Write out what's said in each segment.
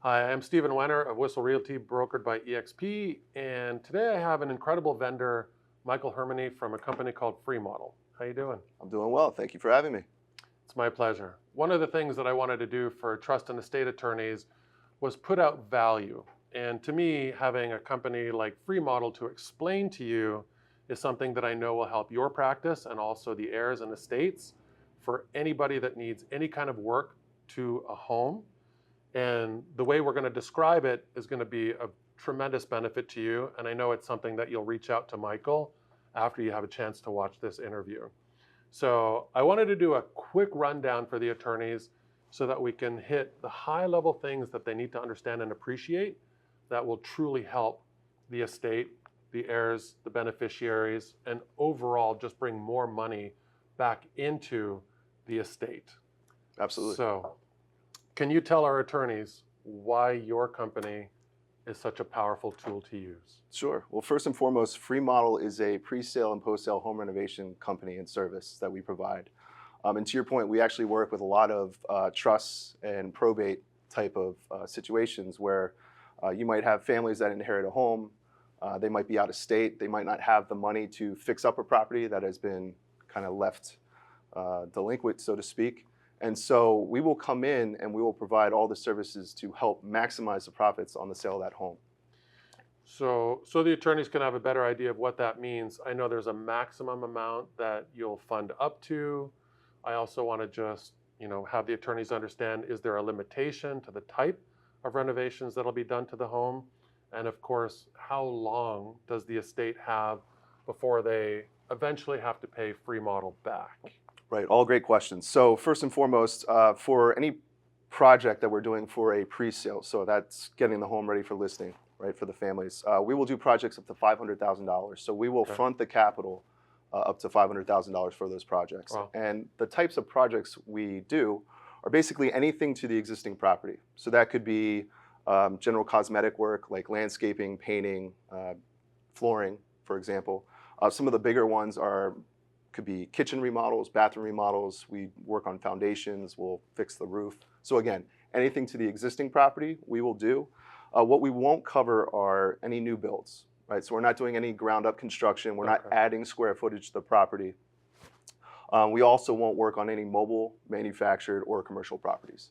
Hi, I'm Steven Wener of Whistle Realty, brokered by EXP, and today I have an incredible vendor, Michael Hermany, from a company called Freemodel. How you doing? I'm doing well. Thank you for having me. It's my pleasure. One of the things that I wanted to do for trust and estate attorneys was put out value. And to me, having a company like Freemodel to explain to you is something that I know will help your practice and also the heirs and estates for anybody that needs any kind of work to a home. And the way we're going to describe it is going to be a tremendous benefit to you. And I know it's something that you'll reach out to Michael after you have a chance to watch this interview. So I wanted to do a quick rundown for the attorneys so that we can hit the high level things that they need to understand and appreciate that will truly help the estate, the heirs, the beneficiaries, and overall just bring more money back into the estate. Absolutely. So can you tell our attorneys why your company is such a powerful tool to use? Sure. Well, first and foremost, Freemodel is a pre-sale and post-sale home renovation company and service that we provide. And to your point, we actually work with a lot of trusts and probate type of situations where you might have families that inherit a home. They might be out of state. They might not have the money to fix up a property that has been kind of left delinquent, so to speak. And so we will come in and we will provide all the services to help maximize the profits on the sale of that home. So the attorneys can have a better idea of what that means. I know there's a maximum amount that you'll fund up to. I also want to just, have the attorneys understand, is there a limitation to the type of renovations that'll be done to the home? And of course, how long does the estate have before they eventually have to pay Freemodel back? Right, all great questions. So first and foremost, for any project that we're doing for a pre-sale, so that's getting the home ready for listing, right, for the families, we will do projects up to $500,000. So we will front the capital up to $500,000 for those projects. Wow. And the types of projects we do are basically anything to the existing property. So that could be general cosmetic work like landscaping, painting, flooring, for example. Some of the bigger ones could be kitchen remodels, bathroom remodels. We work on foundations, we'll fix the roof. So again, anything to the existing property, we will do. What we won't cover are any new builds, right? So we're not doing any ground up construction. We're not adding square footage to the property. We also won't work on any mobile, manufactured, or commercial properties.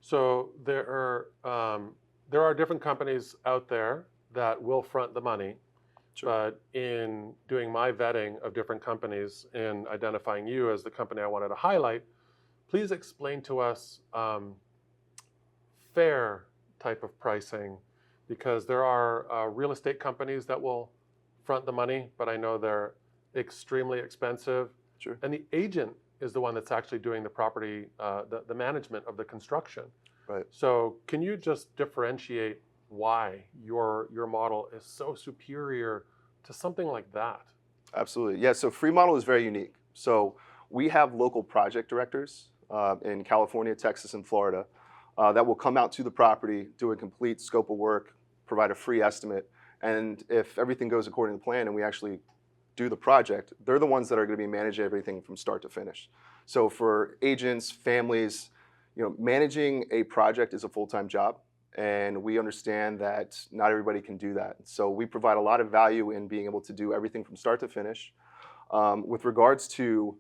So there are different companies out there that will front the money. Sure. But in doing my vetting of different companies and identifying you as the company I wanted to highlight, please explain to us fair type of pricing, because there are real estate companies that will front the money, but I know they're extremely expensive. Sure. And the agent is the one that's actually doing the property, the management of the construction. Right. So can you just differentiate why your model is so superior to something like that? Absolutely. Yeah, so Freemodel is very unique. So we have local project directors in California, Texas, and Florida that will come out to the property, do a complete scope of work, provide a free estimate, and if everything goes according to plan and we actually do the project, they're the ones that are going to be managing everything from start to finish. So for agents, families, managing a project is a full-time job. And we understand that not everybody can do that. So we provide a lot of value in being able to do everything from start to finish. With regards to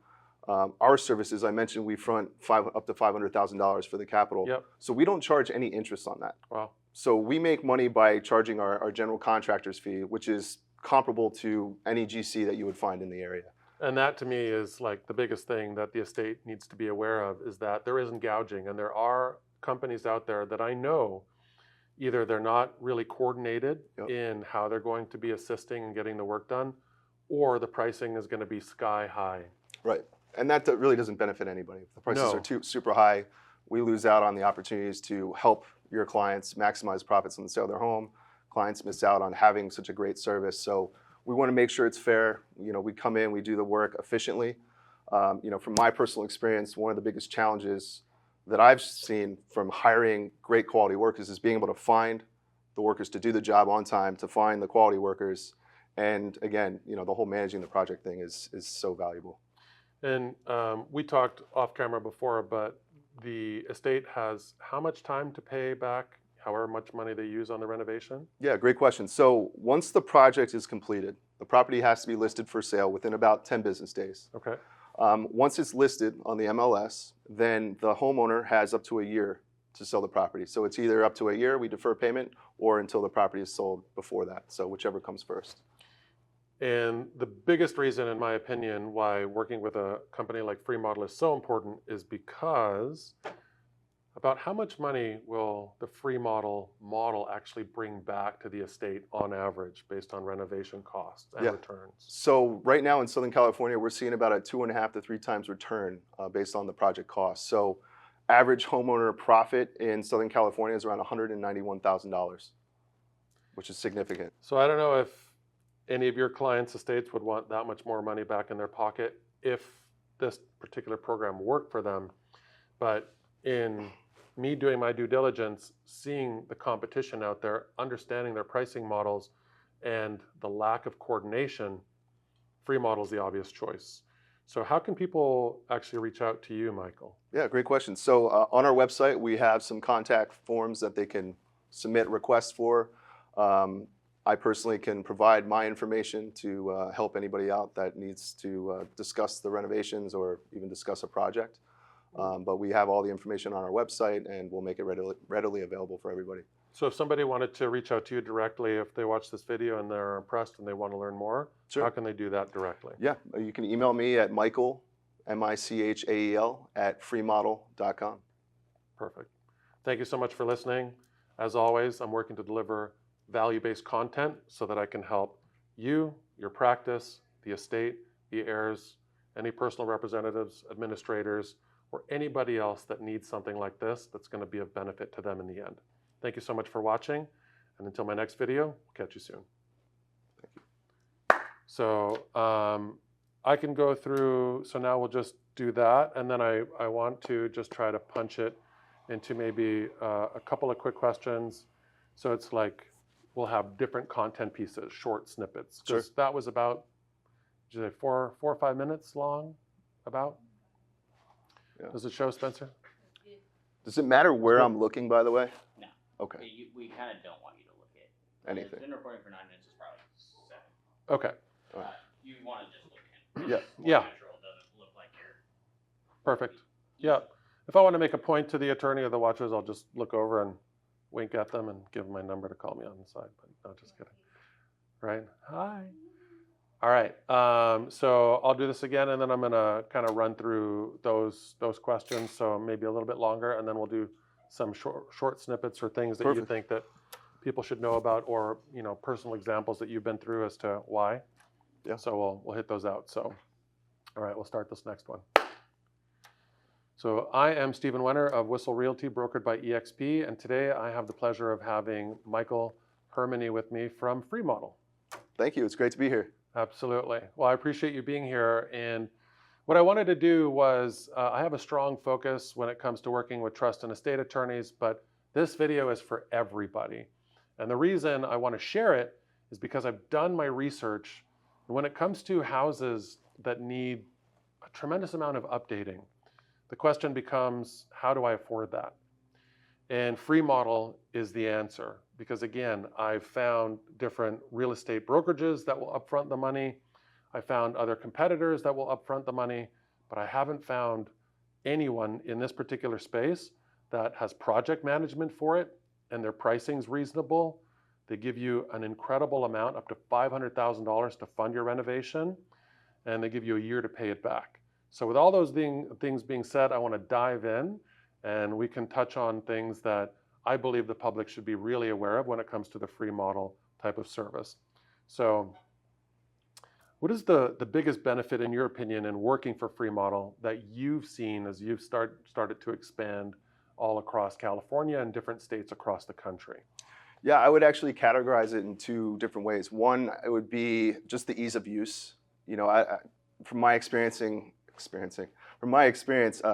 our services, I mentioned we front up to $500,000 for the capital. Yep. So we don't charge any interest on that. Wow. So we make money by charging our general contractor's fee, which is comparable to any GC that you would find in the area. And that to me is like the biggest thing that the estate needs to be aware of, is that there isn't gouging. And there are companies out there that I know either they're not really coordinated in how they're going to be assisting and getting the work done, or the pricing is going to be sky high. Right. And that really doesn't benefit anybody. If the prices are super high, we lose out on the opportunities to help your clients maximize profits on the sale of their home. Clients miss out on having such a great service. So we want to make sure it's fair. We come in, we do the work efficiently. From my personal experience, one of the biggest challenges that I've seen from hiring great quality workers is being able to find the workers to do the job on time, to find the quality workers. And again, the whole managing the project thing is so valuable. And we talked off camera before, but the estate has how much time to pay back however much money they use on the renovation? Yeah, great question. So once the project is completed, the property has to be listed for sale within about 10 business days. Okay. Once it's listed on the MLS, then the homeowner has up to a year to sell the property. So it's either up to a year, we defer payment, or until the property is sold before that. So whichever comes first. And the biggest reason, in my opinion, why working with a company like Freemodel is so important is because about how much money will the Freemodel model actually bring back to the estate on average based on renovation costs and returns? So right now in Southern California, we're seeing about a 2.5 to 3 times return based on the project cost. So average homeowner profit in Southern California is around $191,000, which is significant. So I don't know if any of your clients' estates would want that much more money back in their pocket if this particular program worked for them. But in me doing my due diligence, seeing the competition out there, understanding their pricing models, and the lack of coordination, Freemodel is the obvious choice. So how can people actually reach out to you, Michael? Yeah, great question. So on our website, we have some contact forms that they can submit requests for. I personally can provide my information to help anybody out that needs to discuss the renovations or even discuss a project. But we have all the information on our website, and we'll make it readily available for everybody. So if somebody wanted to reach out to you directly, if they watch this video and they're impressed and they want to learn more, Sure. How can they do that directly? Yeah, you can email me at Michael, M-I-C-H-A-E-L, at freemodel.com. Perfect. Thank you so much for listening. As always, I'm working to deliver value-based content so that I can help you, your practice, the estate, the heirs, any personal representatives, administrators, or anybody else that needs something like this that's going to be of benefit to them in the end. Thank you so much for watching, and until my next video, catch you soon. Thank you. So I can go through, so now we'll just do that, and then I want to just try to punch it into maybe a couple of quick questions. So it's like we'll have different content pieces, short snippets. Sure. That was about, did you say 4 or 5 minutes long, about? Yeah. Does it show, Spencer? Does it matter where I'm looking, by the way? No. Okay. We kind of don't want you to look at Anything. It's been recording for 9 minutes. It's probably 7. Okay. All right. You want to just look at it. Yeah. It's more Yeah. natural. It doesn't look like you're. Perfect. Yeah. If I want to make a point to the attorney or the watchers, I'll just look over and wink at them and give them my number to call me on the side. But no, just kidding. Right? Hi. All right. So I'll do this again, and then I'm going to kind of run through those questions. So maybe a little bit longer, and then we'll do some short snippets or things that you think that people should know about, or personal examples that you've been through as to why. Yeah. So we'll hit those out. So, all right, we'll start this next one. So I am Steven Wener of Whistle Realty, brokered by eXp, and today I have the pleasure of having Michael Hermany with me from Freemodel. Thank you. It's great to be here. Absolutely. Well, I appreciate you being here. And what I wanted to do was, I have a strong focus when it comes to working with trust and estate attorneys, but this video is for everybody. And the reason I want to share it is because I've done my research. And when it comes to houses that need a tremendous amount of updating, the question becomes, how do I afford that? And Freemodel is the answer, because again, I've found different real estate brokerages that will upfront the money. I found other competitors that will upfront the money, but I haven't found anyone in this particular space that has project management for it, and their pricing's reasonable. They give you an incredible amount, up to $500,000 to fund your renovation, and they give you a year to pay it back. So with all those things being said, I want to dive in, and we can touch on things that I believe the public should be really aware of when it comes to the Freemodel type of service. So what is the biggest benefit, in your opinion, in working for Freemodel that you've seen as you've started to expand all across California and different states across the country? Yeah, I would actually categorize it in 2 different ways. One, it would be just the ease of use. From my experience,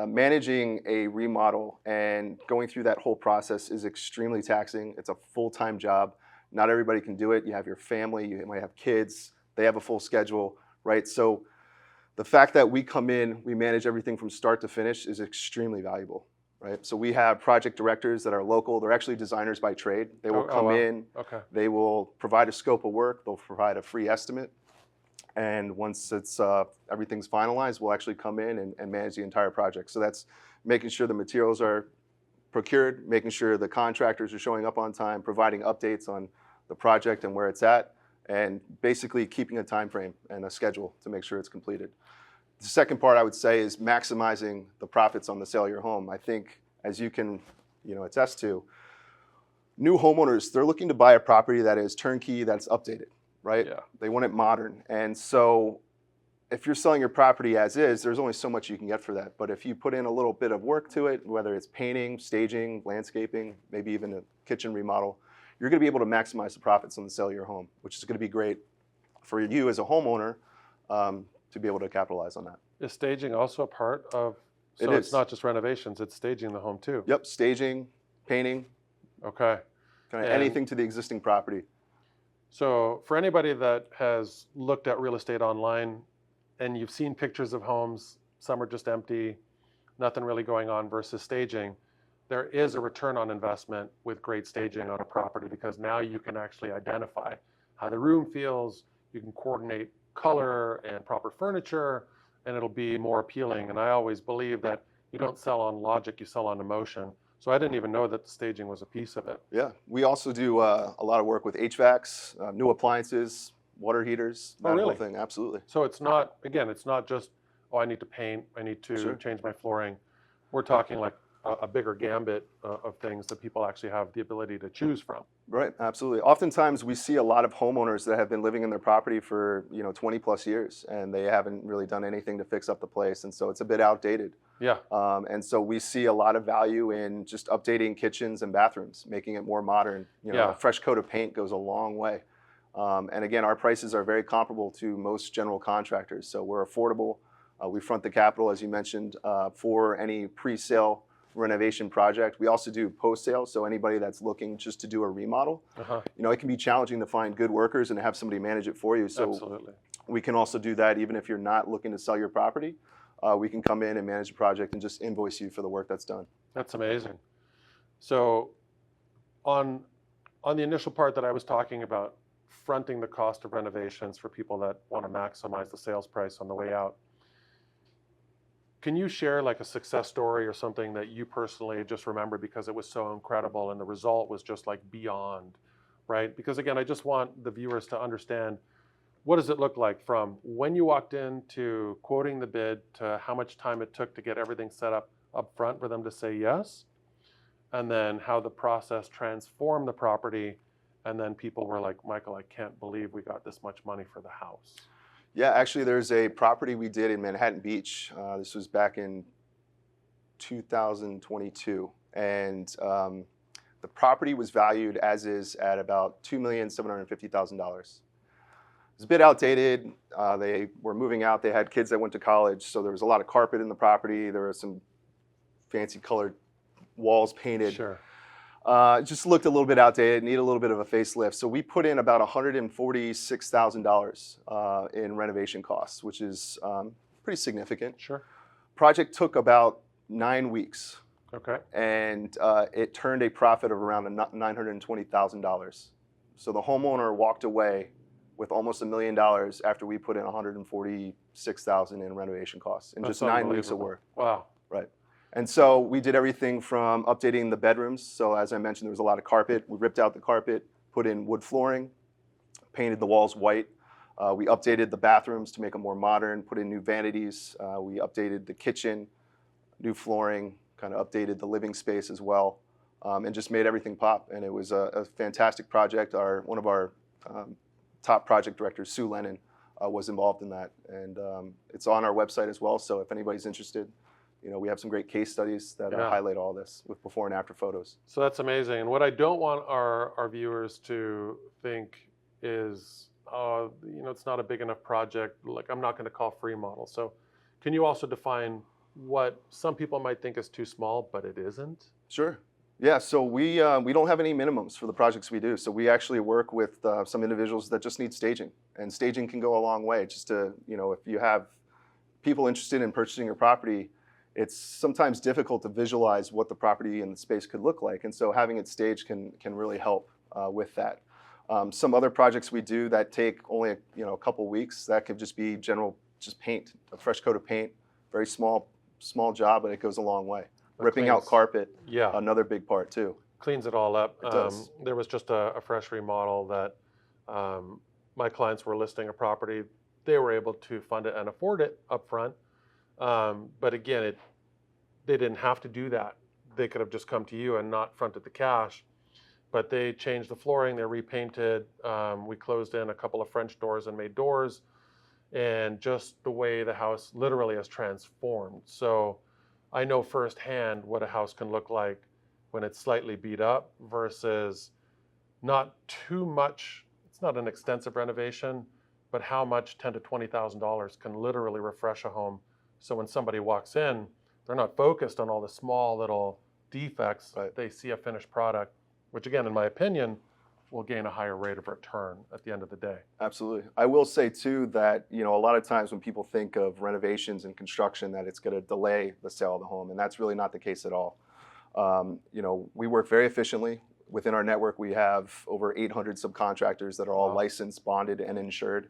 managing a remodel and going through that whole process is extremely taxing. It's a full-time job. Not everybody can do it. You have your family, you might have kids, they have a full schedule, right? So the fact that we come in, we manage everything from start to finish is extremely valuable. right? So we have project directors that are local. They're actually designers by trade. They will come wow. in, Okay. they will provide a scope of work, they'll provide a free estimate, and once it's everything's finalized, we'll actually come in and manage the entire project. So that's making sure the materials are procured, making sure the contractors are showing up on time, providing updates on the project and where it's at, and basically keeping a time frame and a schedule to make sure it's completed. The second part I would say is maximizing the profits on the sale of your home. I think, as you can, attest to, new homeowners, they're looking to buy a property that is turnkey, that's updated, right? Yeah. They want it modern. And so if you're selling your property as is, there's only so much you can get for that. But if you put in a little bit of work to it, whether it's painting, staging, landscaping, maybe even a kitchen remodel, you're going to be able to maximize the profits on the sale of your home, which is going to be great for you as a homeowner to be able to capitalize on that. Is staging also a part of, so It it's is. not just renovations, it's staging the home too? Yep, staging, painting, Okay. kind of And- anything to the existing property. So for anybody that has looked at real estate online and you've seen pictures of homes, some are just empty, nothing really going on versus staging, there is a return on investment with great staging on a property because now you can actually identify how the room feels, you can coordinate color and proper furniture, and it'll be more appealing. And I always believe that you don't sell on logic, you sell on emotion. So I didn't even know that the staging was a piece of it. Yeah, we also do a lot of work with HVACs, new appliances, water heaters, that Oh, really? whole thing. Absolutely. So it's not, again, it's not just, oh, I need to paint, I need to Sure. change my flooring. We're talking like a bigger gambit of things that people actually have the ability to choose from. Right, absolutely. Oftentimes we see a lot of homeowners that have been living in their property for 20 plus years, and they haven't really done anything to fix up the place, and so it's a bit outdated. Yeah, And so we see a lot of value in just updating kitchens and bathrooms, making it more modern. Yeah. A fresh coat of paint goes a long way. And again, our prices are very comparable to most general contractors, so we're affordable. We front the capital, as you mentioned, for any pre-sale renovation project. We also do post-sale, so anybody that's looking just to do a remodel, it can be challenging to find good workers and have somebody manage it for you. So absolutely. we can also do that even if you're not looking to sell your property. We can come in and manage the project and just invoice you for the work that's done. That's amazing. So on the initial part that I was talking about, fronting the cost of renovations for people that want to maximize the sales price on the way out, can you share like a success story or something that you personally just remember because it was so incredible and the result was just like beyond, right? Because again, I just want the viewers to understand, what does it look like from when you walked in to quoting the bid to how much time it took to get everything set up front for them to say yes, and then how the process transformed the property, and then people were like, Michael, I can't believe we got this much money for the house. Yeah, actually, there's a property we did in Manhattan Beach. This was back in 2022, and the property was valued as is at about $2,750,000. It's a bit outdated. They were moving out. They had kids that went to college, so there was a lot of carpet in the property. There were some fancy colored walls painted. Sure. It just looked a little bit outdated, needed a little bit of a facelift. So we put in about $146,000 in renovation costs, which is pretty significant. Sure. Project took about 9 weeks, Okay. and it turned a profit of around $920,000. So the homeowner walked away with almost $1 million after we put in $146,000 in renovation costs in That's just 9 weeks of unbelievable. work. Wow. Right. And so we did everything from updating the bedrooms. So as I mentioned, there was a lot of carpet. We ripped out the carpet, put in wood flooring, painted the walls white. We updated the bathrooms to make them more modern, put in new vanities. We updated the kitchen, new flooring, kind of updated the living space as well, and just made everything pop. And it was a fantastic project. One of our top project directors, Sue Lennon, was involved in that. And it's on our website as well. So if anybody's interested, we have some great case studies that highlight all this with before and after photos. So that's amazing. And what I don't want our viewers to think is, it's not a big enough project. Like, I'm not going to call Freemodel. So can you also define what some people might think is too small, but it isn't? Sure. Yeah, so we don't have any minimums for the projects we do. So we actually work with some individuals that just need staging. And staging can go a long way. Just to, if you have people interested in purchasing your property, it's sometimes difficult to visualize what the property and the space could look like. And so having it staged can really help with that. Some other projects we do that take only a couple weeks, that could just be just paint, a fresh coat of paint, very small job, but it goes a long way. Ripping out carpet, yeah, another big part too. cleans it all up. It does. There was just a fresh remodel that my clients were listing a property. They were able to fund it and afford it up front. But again, they didn't have to do that. They could have just come to you and not fronted the cash. But they changed the flooring, they repainted. We closed in a couple of French doors and made doors. And just the way the house literally has transformed. So I know firsthand what a house can look like when it's slightly beat up versus not too much. It's not an extensive renovation, but how much $10,000 to $20,000 can literally refresh a home. So when somebody walks in, they're not focused on all the small little defects. Right. They see a finished product, which again, in my opinion, will gain a higher rate of return at the end of the day. Absolutely. I will say too that, a lot of times when people think of renovations and construction, that it's going to delay the sale of the home, and that's really not the case at all. We work very efficiently. Within our network, we have over 800 subcontractors that are all Wow. licensed, bonded, and insured.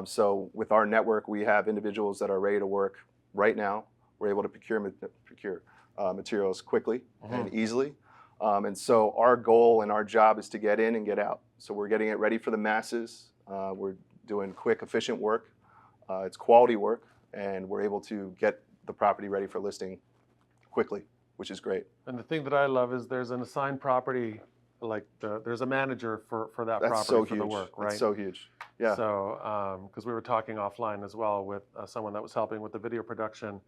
So with our network, we have individuals that are ready to work right now. We're able to procure materials quickly and easily. And so our goal and our job is to get in and get out. So we're getting it ready for the masses. We're doing quick, efficient work. It's quality work, and we're able to get the property ready for listing quickly, which is great. And the thing that I love is there's an assigned property, like there's a manager for that That's property so for huge. the work, right? It's so huge. Yeah. So, because we were talking offline as well with someone that was helping with the video production.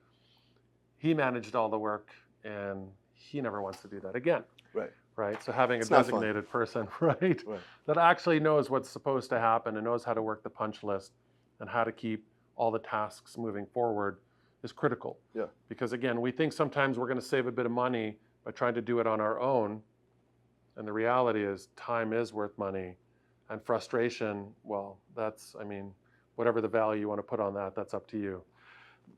He managed all the work, and he never wants to do that again. Right. Right. So having It's a not fun. designated person, right, Right. that actually knows what's supposed to happen and knows how to work the punch list and how to keep all the tasks moving forward is critical. Yeah. Because again, we think sometimes we're going to save a bit of money by trying to do it on our own. And the reality is time is worth money, and frustration, well, whatever the value you want to put on that, that's up to you.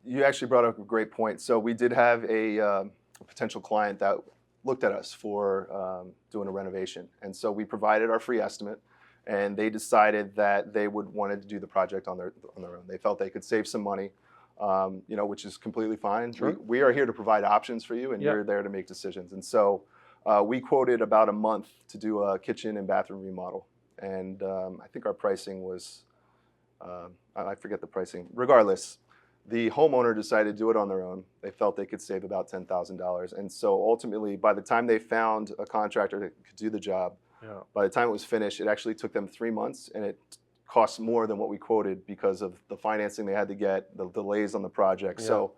You actually brought up a great point. So we did have a potential client that looked at us for doing a renovation. And so we provided our free estimate, and they decided that they wanted to do the project on their own. They felt they could save some money, which is completely fine. Sure. We are here to provide options for you, and Yeah. you're there to make decisions. And so we quoted about a month to do a kitchen and bathroom remodel. And I think our pricing was, I forget the pricing. Regardless, the homeowner decided to do it on their own. They felt they could save about $10,000. And so ultimately, by the time they found a contractor that could do the job, by the time it was finished, it actually took them 3 months, and it cost more than what we quoted because of the financing they had to get, the delays on the project. Yeah. So,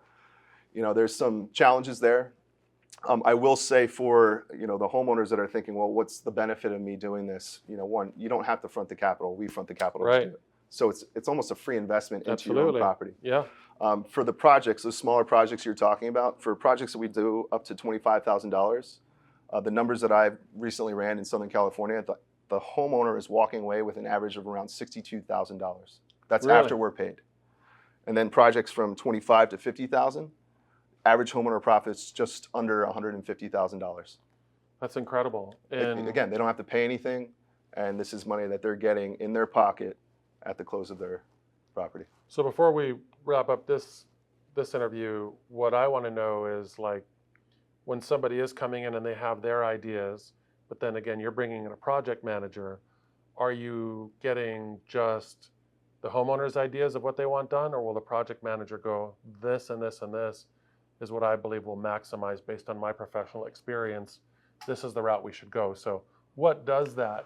there's some challenges there. I will say for, the homeowners that are thinking, well, what's the benefit of me doing this? One, you don't have to front the capital. We front the capital. Right. To do it. So it's almost a free investment into Absolutely. your own property. Yeah. For the projects, those smaller projects you're talking about, for projects that we do up to $25,000, the numbers that I've recently ran in Southern California, the homeowner is walking away with an average of around $62,000. That's Really? after we're paid. And then projects from $25,000 to $50,000, average homeowner profits just under $150,000. That's incredible. And Again, they don't have to pay anything, and this is money that they're getting in their pocket at the close of their property. so before we wrap up this interview, what I want to know is, like, when somebody is coming in and they have their ideas, but then again, you're bringing in a project manager, are you getting just the homeowner's ideas of what they want done, or will the project manager go, this and this and this is what I believe will maximize based on my professional experience. This is the route we should go. So what does that,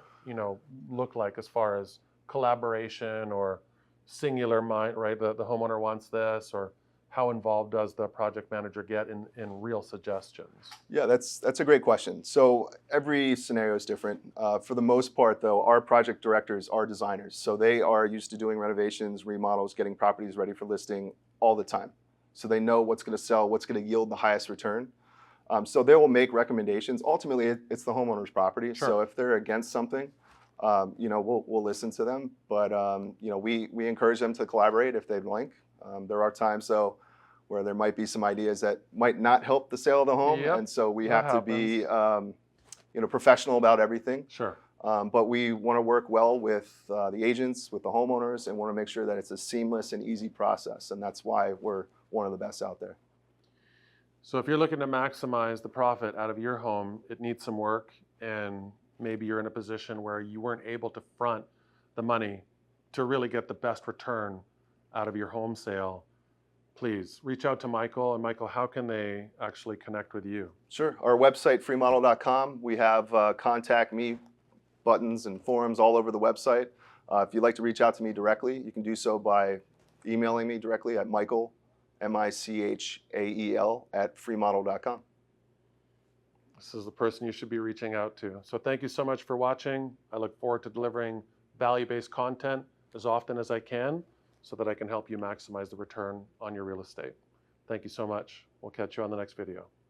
look like as far as collaboration or singular mind, right? The homeowner wants this, or how involved does the project manager get in real suggestions? Yeah, that's a great question. So every scenario is different. For the most part, though, our project directors are designers. So they are used to doing renovations, remodels, getting properties ready for listing all the time. So they know what's going to sell, what's going to yield the highest return. So they will make recommendations. Ultimately, it's the homeowner's property. Sure. So if they're against something, we'll listen to them. But we encourage them to collaborate if they'd like. There are times, though, where there might be some ideas that might not help the sale of the home. Yep, And so we that have to be professional about everything. Sure. But we want to work well with the agents, with the homeowners, and want to make sure that it's a seamless and easy process. And that's why we're one of the best out there. So if you're looking to maximize the profit out of your home, it needs some work, and maybe you're in a position where you weren't able to front the money to really get the best return out of your home sale, please reach out to Michael. And Michael, how can they actually connect with you? Sure. Our website, freemodel.com, we have contact me buttons and forums all over the website. If you'd like to reach out to me directly, you can do so by emailing me directly at Michael, Michael @freemodel.com. This is the person you should be reaching out to. So thank you so much for watching. I look forward to delivering value-based content as often as I can so that I can help you maximize the return on your real estate. Thank you so much. We'll catch you on the next video.